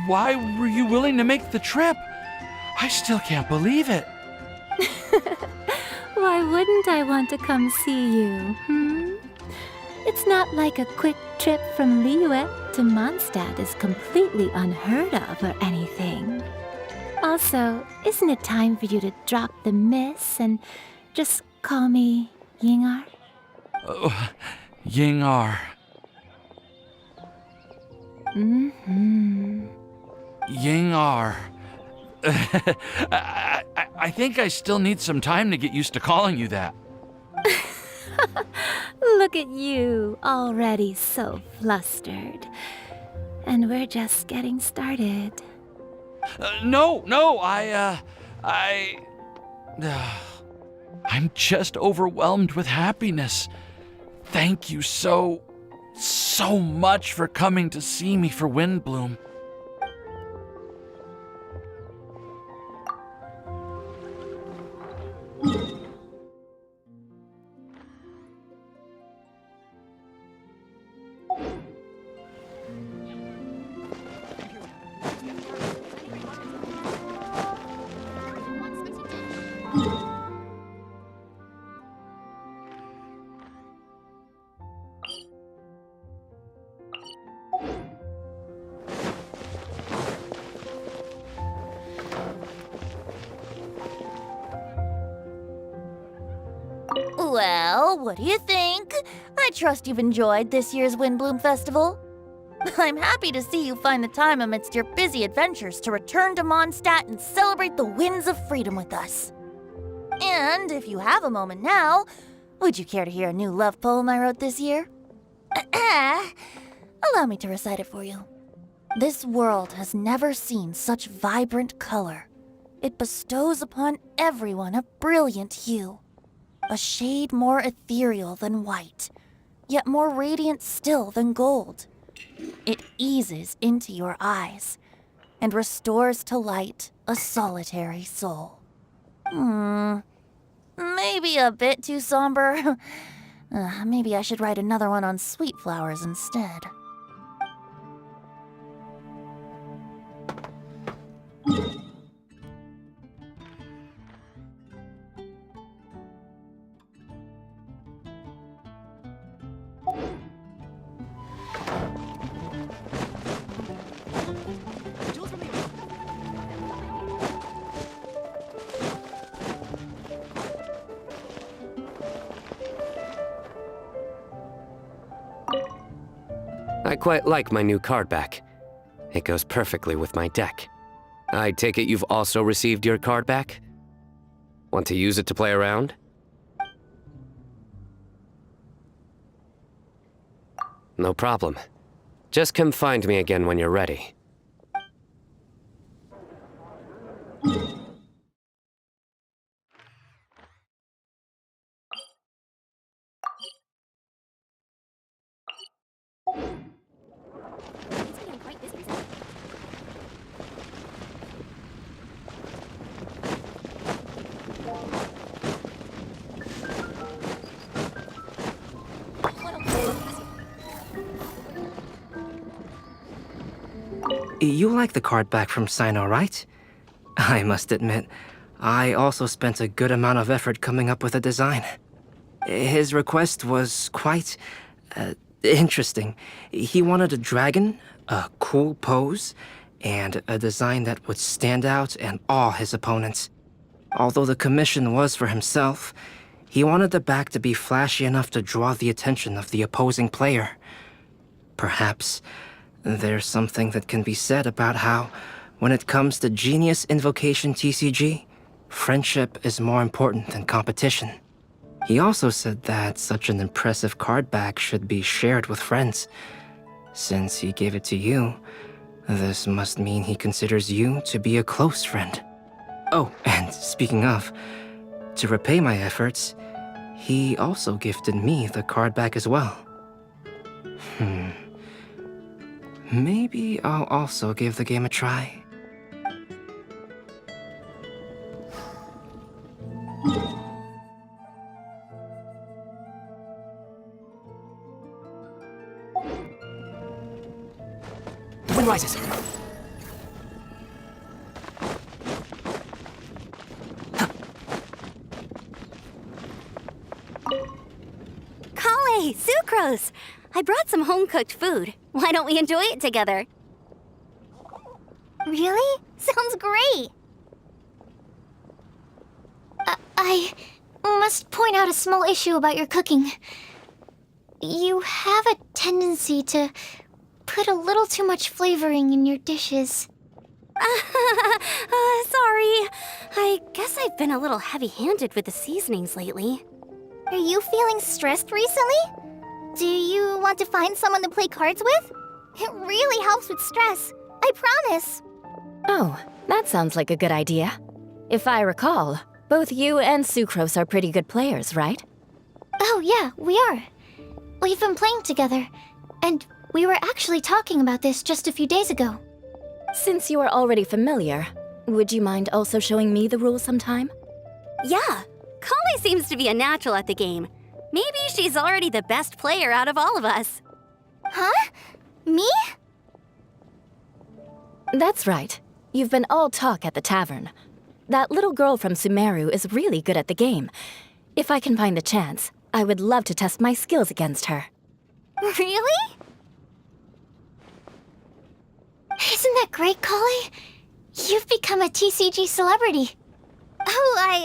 Why were you willing to make the trip? I still can't believe it. Why wouldn't I want to come see you, It's not like a quick trip from Liyue to Mondstadt is completely unheard of or anything. Also, isn't it time for you to drop the miss and just call me Ying'er? Ying'er. Ying'er. I think I still need some time to get used to calling you that. Look at you, already so flustered. And we're just getting started. No, I'm just overwhelmed with happiness. Thank you so much for coming to see me for WIndblume. Well, what do you think? I trust you've enjoyed this year's WIndblume Festival. I'm happy to see you find the time amidst your busy adventures to return to Mondstadt and celebrate the winds of freedom with us. And if you have a moment now, would you care to hear a new love poem I wrote this year? Allow me to recite it for you. This world has never seen such vibrant color. It bestows upon everyone a brilliant hue. A shade more ethereal than white, yet more radiant still than gold. It eases into your eyes and restores to light a solitary soul. Maybe a bit too somber. Maybe I should write another one on sweet flowers instead. I quite like my new card back. It goes perfectly with my deck. I take it you've also received your card back? Want to use it to play around? No problem. Just come find me again when you're ready. You like the card back from Cyno, right? I must admit, I also spent a good amount of effort coming up with a design. His request was quite interesting. He wanted a dragon, a cool pose, and a design that would stand out and awe his opponents. Although the commission was for himself, he wanted the back to be flashy enough to draw the attention of the opposing player. Perhaps there's something that can be said about how, when it comes to Genius Invocation TCG, friendship is more important than competition. He also said that such an impressive card back should be shared with friends. Since he gave it to you, this must mean he considers you to be a close friend. Oh, and speaking of, to repay my efforts, he also gifted me the card back as well. Maybe I'll also give the game a try. wind rises. Collei, Sucrose! I brought some home-cooked food. Why don't we enjoy it together? Really? Sounds great! I must point out a small issue about your cooking. You have a tendency to put a little too much flavoring in your dishes. Sorry. I guess I've been a little heavy-handed with the seasonings lately. Are you feeling stressed recently? Do you want to find someone to play cards with? It really helps with stress. I promise. Oh, that sounds like a good idea. If I recall, both you and Sucrose are pretty good players, right? Oh yeah, we are. We've been playing together, and we were actually talking about this just a few days ago. Since you are already familiar, would you mind also showing me the rules sometime? Yeah, Collei seems to be a natural at the game. Maybe she's already the best player out of all of us. Huh? Me? That's right. You've been all talk at the tavern. That little girl from Sumeru is really good at the game. If I can find a chance, I would love to test my skills against her. Really? Isn't that great, Collei? You've become a TCG celebrity. Oh,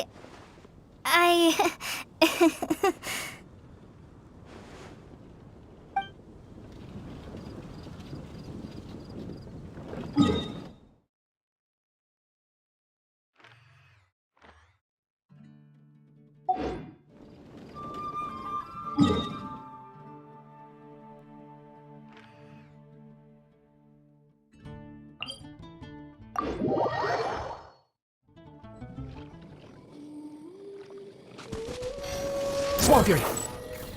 Swarm Fury!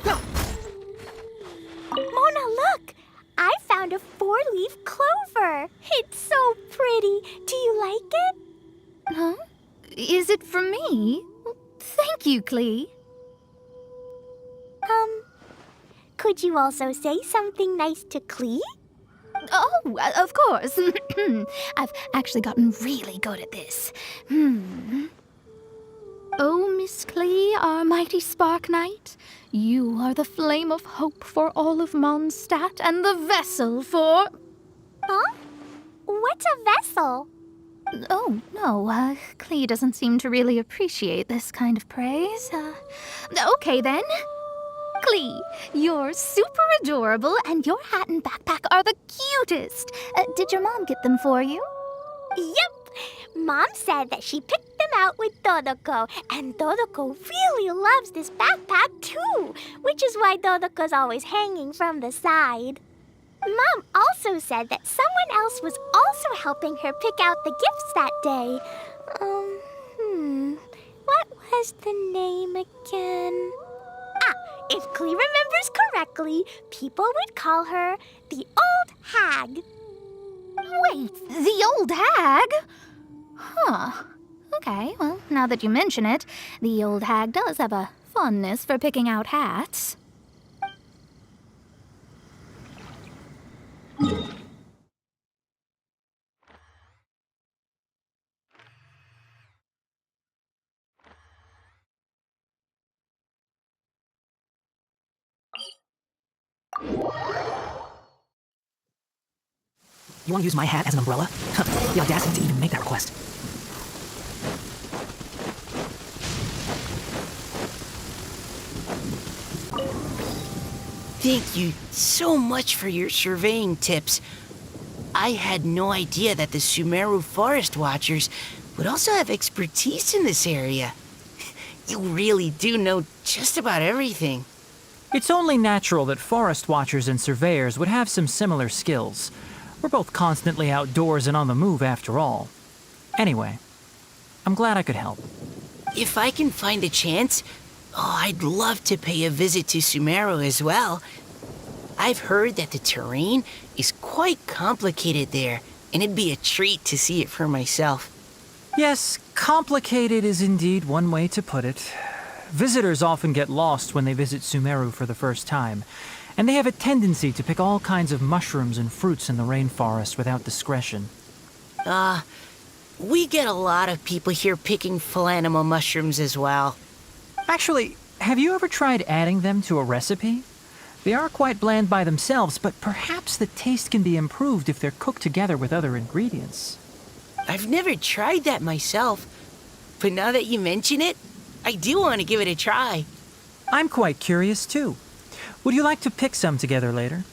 Mona, look! I found a 4-leaf clover. It's so pretty. Do you like it? Huh? Is it for me? Thank you, Klee. Could you also say something nice to Klee? Oh, of course. I've actually gotten really good at this. Oh, Miss Klee, our mighty Spark Knight, you are the flame of hope for all of Mondstadt and the vessel for... Huh? What's a vessel? Oh, no, Klee doesn't seem to really appreciate this kind of praise. Okay, then. Klee, you're super adorable, and your hat and backpack are the cutest. Did your mom get them for you? Yep! Mom said that she picked them out with Dodoko, and Dodoko really loves this backpack too, which is why Dodoko's always hanging from the side. Mom also said that someone else was also helping her pick out the gifts that day. What was the name again? If Klee remembers correctly, people would call her the Old Hag. Wait, the old hag? Huh. Okay, well, now that you mention it, the old hag does have a fondness for picking out hats. You want to use my hat as an umbrella? The audacity to even make that request. Thank you so much for your surveying tips. I had no idea that the Sumeru Forest Watchers would also have expertise in this area. You really do know just about everything. It's only natural that forest watchers and surveyors would have some similar skills. We're both constantly outdoors and on the move after all. Anyway, I'm glad I could help. If I can find a chance, I'd love to pay a visit to Sumeru as well. I've heard that the terrain is quite complicated there, and it'd be a treat to see it for myself. Yes, complicated is indeed one way to put it. Visitors often get lost when they visit Sumeru for the first time, And they have a tendency to pick all kinds of mushrooms and fruits in the rainforest without discretion. We get a lot of people here picking philanimal mushrooms as well. Actually, have you ever tried adding them to a recipe? They are quite bland by themselves, but perhaps the taste can be improved if they're cooked together with other ingredients. I've never tried that myself, but now that you mention it, I do want to give it a try. I'm quite curious, too. Would you like to pick some together later?